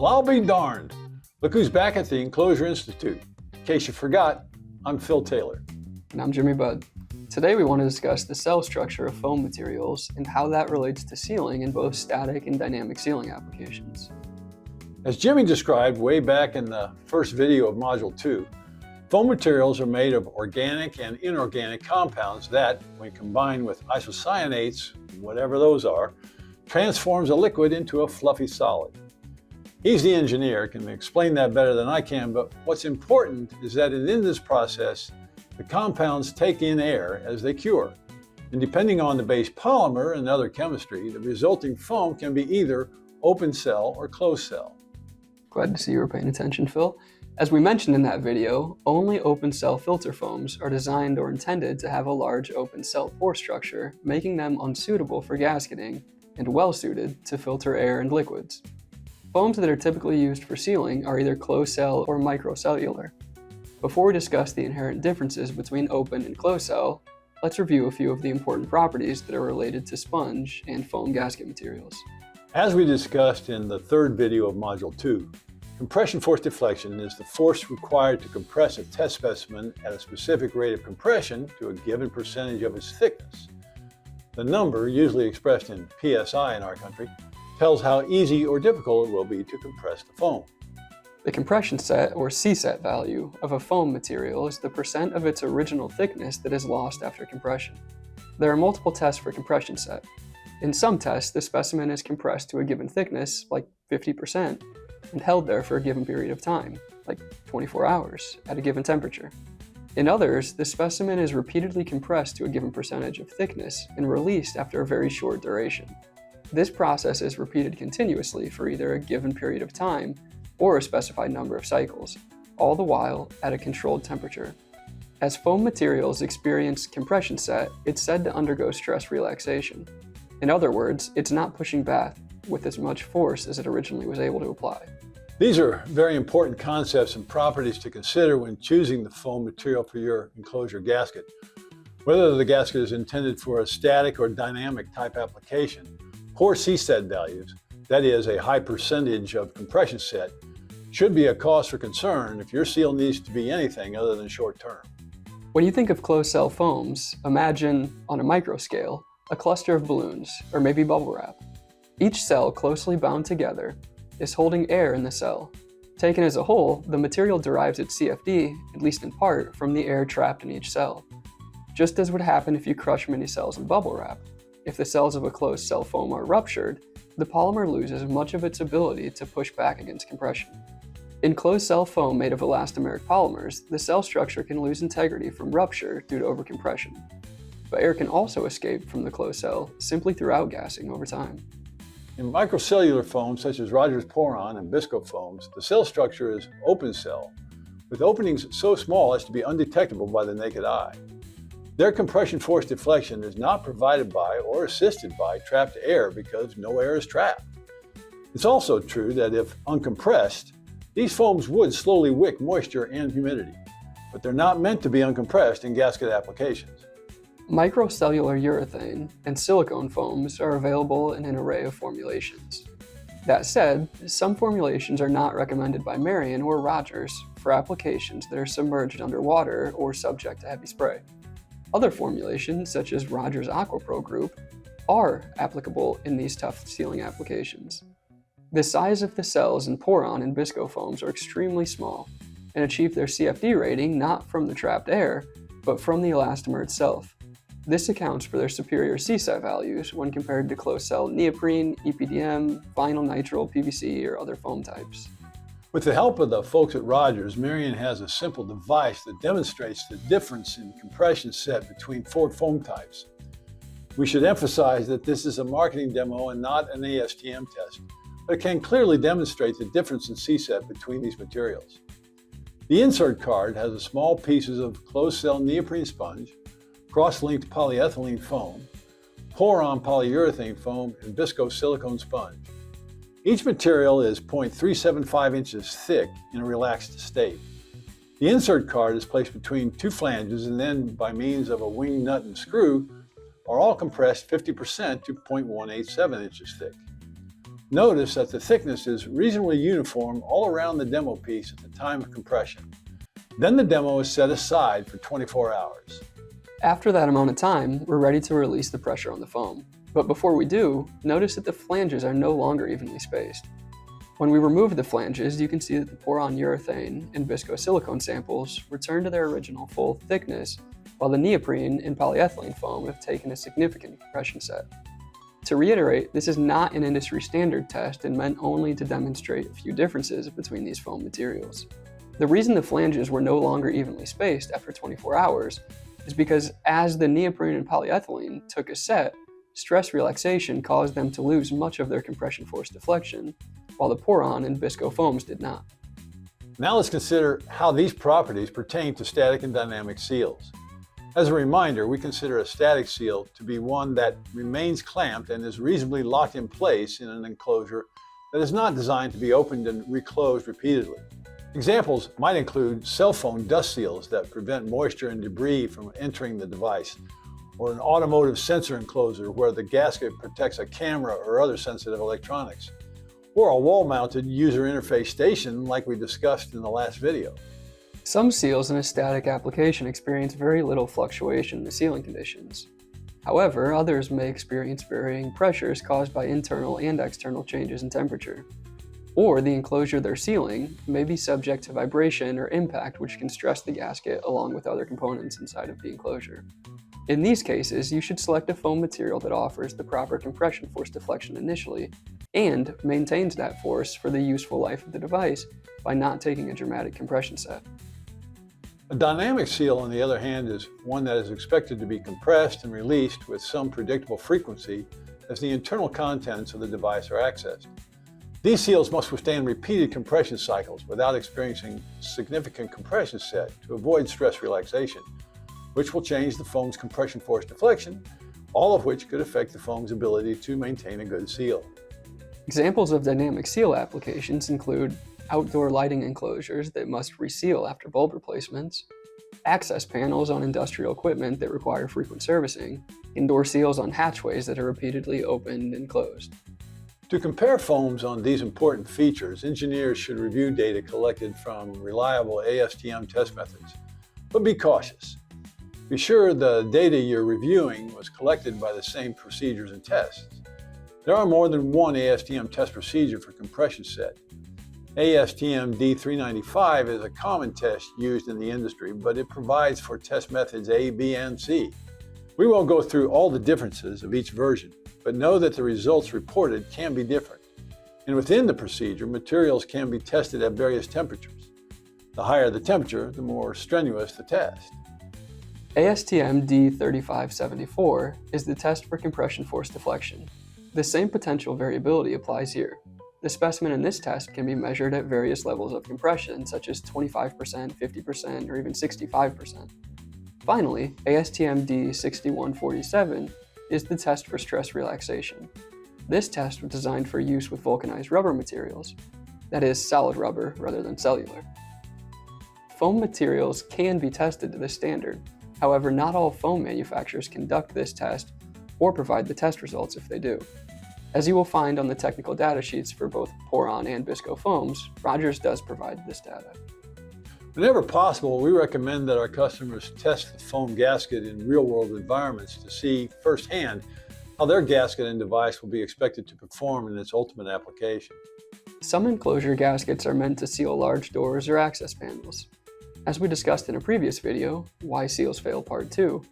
Well, I'll be darned. Look who's back at the Enclosure Institute. In case you forgot, I'm Phil Taylor. And I'm Jimmy Budd. Today we want to discuss the cell structure of foam materials and how that relates to sealing in both static and dynamic sealing applications. As Jimmy described way back in the first video of Module 2, foam materials are made of organic and inorganic compounds that, when combined with isocyanates, whatever those are, transforms a liquid into a fluffy solid. He's the engineer, can explain that better than I can, but what's important is that in this process, the compounds take in air as they cure. And depending on the base polymer and other chemistry, the resulting foam can be either open cell or closed cell. Glad to see you were paying attention, Phil. As we mentioned in that video, only open cell filter foams are designed or intended to have a large open cell pore structure, making them unsuitable for gasketing and well suited to filter air and liquids. Foams that are typically used for sealing are either closed cell or microcellular. Before we discuss the inherent differences between open and closed cell, let's review a few of the important properties that are related to sponge and foam gasket materials. As we discussed in the third video of Module 2, compression force deflection is the force required to compress a test specimen at a specific rate of compression to a given percentage of its thickness. The number, usually expressed in PSI in our country, tells how easy or difficult it will be to compress the foam. The compression set, or C-set value, of a foam material is the percent of its original thickness that is lost after compression. There are multiple tests for compression set. In some tests, the specimen is compressed to a given thickness, like 50%, and held there for a given period of time, like 24 hours, at a given temperature. In others, the specimen is repeatedly compressed to a given percentage of thickness and released after a very short duration. This process is repeated continuously for either a given period of time or a specified number of cycles, all the while at a controlled temperature. As foam materials experience compression set, it's said to undergo stress relaxation. In other words, it's not pushing back with as much force as it originally was able to apply. These are very important concepts and properties to consider when choosing the foam material for your enclosure gasket. Whether the gasket is intended for a static or dynamic type application, poor C-set values, that is, a high percentage of compression set, should be a cause for concern if your seal needs to be anything other than short term. When you think of closed cell foams, imagine, on a micro scale, a cluster of balloons, or maybe bubble wrap. Each cell, closely bound together, is holding air in the cell. Taken as a whole, the material derives its CFD, at least in part, from the air trapped in each cell. Just as would happen if you crush many cells in bubble wrap, if the cells of a closed cell foam are ruptured, the polymer loses much of its ability to push back against compression. In closed cell foam made of elastomeric polymers, the cell structure can lose integrity from rupture due to overcompression. But air can also escape from the closed cell simply through outgassing over time. In microcellular foams such as Rogers PORON and BISCO foams, the cell structure is open cell, with openings so small as to be undetectable by the naked eye. Their compression force deflection is not provided by or assisted by trapped air because no air is trapped. It's also true that if uncompressed, these foams would slowly wick moisture and humidity, but they're not meant to be uncompressed in gasket applications. Microcellular urethane and silicone foams are available in an array of formulations. That said, some formulations are not recommended by Marian or Rogers for applications that are submerged underwater or subject to heavy spray. Other formulations, such as Rogers AquaPro Group, are applicable in these tough sealing applications. The size of the cells in PORON and BISCO foams are extremely small and achieve their CFD rating not from the trapped air, but from the elastomer itself. This accounts for their superior C-set values when compared to closed cell neoprene, EPDM, vinyl nitrile, PVC, or other foam types. With the help of the folks at Rogers, Marian has a simple device that demonstrates the difference in compression set between four foam types. We should emphasize that this is a marketing demo and not an ASTM test, but it can clearly demonstrate the difference in C-set between these materials. The insert card has a small pieces of closed cell neoprene sponge, cross-linked polyethylene foam, PORON polyurethane foam, and BISCO silicone sponge. Each material is 0.375 inches thick in a relaxed state. The insert card is placed between two flanges and then, by means of a wing nut and screw, are all compressed 50% to 0.187 inches thick. Notice that the thickness is reasonably uniform all around the demo piece at the time of compression. Then the demo is set aside for 24 hours. After that amount of time, we're ready to release the pressure on the foam. But before we do, notice that the flanges are no longer evenly spaced. When we remove the flanges, you can see that the PORON urethane and BISCO silicone samples return to their original full thickness, while the neoprene and polyethylene foam have taken a significant compression set. To reiterate, this is not an industry standard test and meant only to demonstrate a few differences between these foam materials. The reason the flanges were no longer evenly spaced after 24 hours is because as the neoprene and polyethylene took a set, stress relaxation caused them to lose much of their compression force deflection, while the PORON and BISCO foams did not. Now let's consider how these properties pertain to static and dynamic seals. As a reminder, we consider a static seal to be one that remains clamped and is reasonably locked in place in an enclosure that is not designed to be opened and reclosed repeatedly. Examples might include cell phone dust seals that prevent moisture and debris from entering the device, or an automotive sensor enclosure where the gasket protects a camera or other sensitive electronics, or a wall-mounted user interface station like we discussed in the last video. Some seals in a static application experience very little fluctuation in the sealing conditions. However, others may experience varying pressures caused by internal and external changes in temperature. Or the enclosure they're sealing may be subject to vibration or impact, which can stress the gasket along with other components inside of the enclosure. In these cases, you should select a foam material that offers the proper compression force deflection initially and maintains that force for the useful life of the device by not taking a dramatic compression set. A dynamic seal, on the other hand, is one that is expected to be compressed and released with some predictable frequency as the internal contents of the device are accessed. These seals must withstand repeated compression cycles without experiencing significant compression set to avoid stress relaxation, which will change the foam's compression force deflection, all of which could affect the foam's ability to maintain a good seal. Examples of dynamic seal applications include outdoor lighting enclosures that must reseal after bulb replacements, access panels on industrial equipment that require frequent servicing, indoor seals on hatchways that are repeatedly opened and closed. To compare foams on these important features, engineers should review data collected from reliable ASTM test methods, but be cautious. Be sure the data you're reviewing was collected by the same procedures and tests. There are more than one ASTM test procedure for compression set. ASTM D395 is a common test used in the industry, but it provides for test methods A, B, and C. We won't go through all the differences of each version, but know that the results reported can be different. And within the procedure, materials can be tested at various temperatures. The higher the temperature, the more strenuous the test. ASTM D3574 is the test for compression force deflection. The same potential variability applies here. The specimen in this test can be measured at various levels of compression, such as 25%, 50%, or even 65%. Finally, ASTM D6147 is the test for stress relaxation. This test was designed for use with vulcanized rubber materials, that is, solid rubber rather than cellular. Foam materials can be tested to this standard. However, not all foam manufacturers conduct this test or provide the test results if they do. As you will find on the technical data sheets for both PORON and BISCO foams, Rogers does provide this data. Whenever possible, we recommend that our customers test the foam gasket in real-world environments to see firsthand how their gasket and device will be expected to perform in its ultimate application. Some enclosure gaskets are meant to seal large doors or access panels. As we discussed in a previous video, Why Seals Fail Part 2,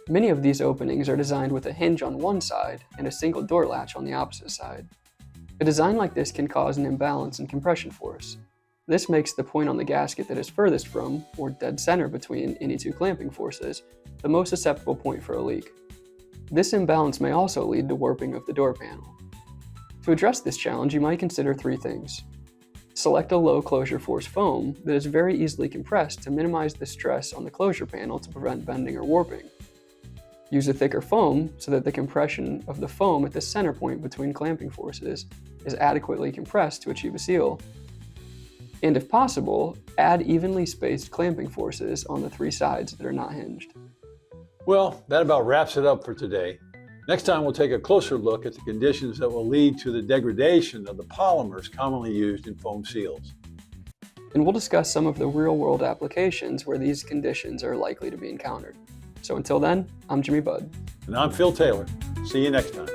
many of these openings are designed with a hinge on one side and a single door latch on the opposite side. A design like this can cause an imbalance in compression force. This makes the point on the gasket that is furthest from, or dead center between, any two clamping forces, the most susceptible point for a leak. This imbalance may also lead to warping of the door panel. To address this challenge, you might consider three things. Select a low closure force foam that is very easily compressed to minimize the stress on the closure panel to prevent bending or warping. Use a thicker foam so that the compression of the foam at the center point between clamping forces is adequately compressed to achieve a seal. And if possible, add evenly spaced clamping forces on the three sides that are not hinged. Well, that about wraps it up for today. Next time, we'll take a closer look at the conditions that will lead to the degradation of the polymers commonly used in foam seals. And we'll discuss some of the real-world applications where these conditions are likely to be encountered. So until then, I'm Jimmy Budd. And I'm Phil Taylor. See you next time.